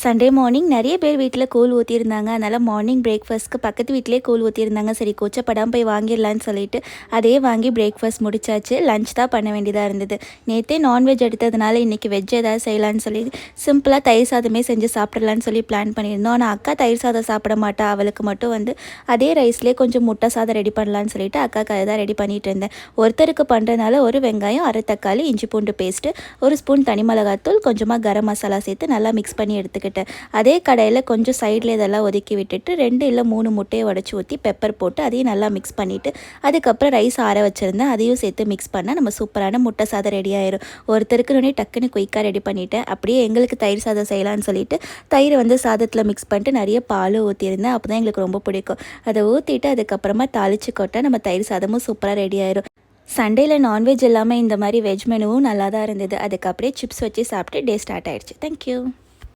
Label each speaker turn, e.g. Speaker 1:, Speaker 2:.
Speaker 1: Sunday morning நிறைய பேர் வீட்டில் கூழ் ஊற்றிருந்தாங்க. அதனால் மார்னிங் பிரேக்ஃபாஸ்ட்க்கு பக்கத்து வீட்டிலே கூழ் ஊற்றிருந்தாங்க. சரி கூச்சப்படாமல் போய் வாங்கிடலான்னு சொல்லிட்டு அதே வாங்கி பிரேக்ஃபாஸ்ட் முடிச்சாச்சு. லஞ்ச் தான் பண்ண வேண்டியதாக இருந்தது. நேற்றே நான்வெஜ் எடுத்ததுனால இன்றைக்கி வெஜ் ஏதாவது செய்யலான்னு சொல்லி சிம்பிளாக தயிர் சாதமே செஞ்சு சாப்பிட்றலான்னு சொல்லி பிளான் பண்ணியிருந்தோம். ஆனால் அக்கா தயிர் சாதம் சாப்பிட மாட்டா. அவளுக்கு மட்டும் அதே ரைஸ்லேயே கொஞ்சம் முட்டை சாதம் ரெடி பண்ணலான்னு சொல்லிட்டு அக்காவுக்கு அதை தான் ரெடி பண்ணிகிட்டு இருந்தேன். ஒருத்தருக்கு பண்ணுறதுனால ஒரு வெங்காயம், அரை தக்காளி, இஞ்சி பூண்டு பேஸ்ட்டு, ஒரு ஸ்பூன் தனி மிளகாத்தூள், கொஞ்சமாக கரம் மசாலா சேர்த்து நல்லா மிக்ஸ் பண்ணி எடுத்துக்கிட்டேன். அதே கடையில் கொஞ்சம் சைடில் இதெல்லாம் ஒதுக்கி விட்டுட்டு 2 இல்லை 3 முட்டையை உடச்சி ஊற்றி பெப்பர் போட்டு அதையும் நல்லா மிக்ஸ் பண்ணிவிட்டு அதுக்கப்புறம் ரைஸ் ஆற வச்சுருந்தேன். அதையும் சேர்த்து மிக்ஸ் பண்ணால் நம்ம சூப்பரான முட்டை சாதம் ரெடி ஆயிரும். ஒருத்தருக்கு டக்குன்னு குயிக்காக ரெடி பண்ணிவிட்டேன். அப்படியே எங்களுக்கு தயிர் சாதம் செய்யலான்னு சொல்லிட்டு தயிரை சாதத்தில் மிக்ஸ் பண்ணிட்டு நிறைய பால் ஊற்றியிருந்தேன். அப்போ தான் எங்களுக்கு ரொம்ப பிடிக்கும். அதை ஊற்றிட்டு அதுக்கப்புறமா தாளிச்சு கொட்ட நம்ம தயிர் சாதமும் சூப்பராக ரெடி ஆயிரும். சண்டேயில் நான்வெஜ் இல்லாமல் இந்த மாதிரி வெஜ் மெனுவும் நல்லா தான் இருந்தது. அதுக்கு அப்படியே சிப்ஸ் வச்சு சாப்பிட்டு டே ஸ்டார்ட் ஆயிடுச்சு. தேங்க்யூ.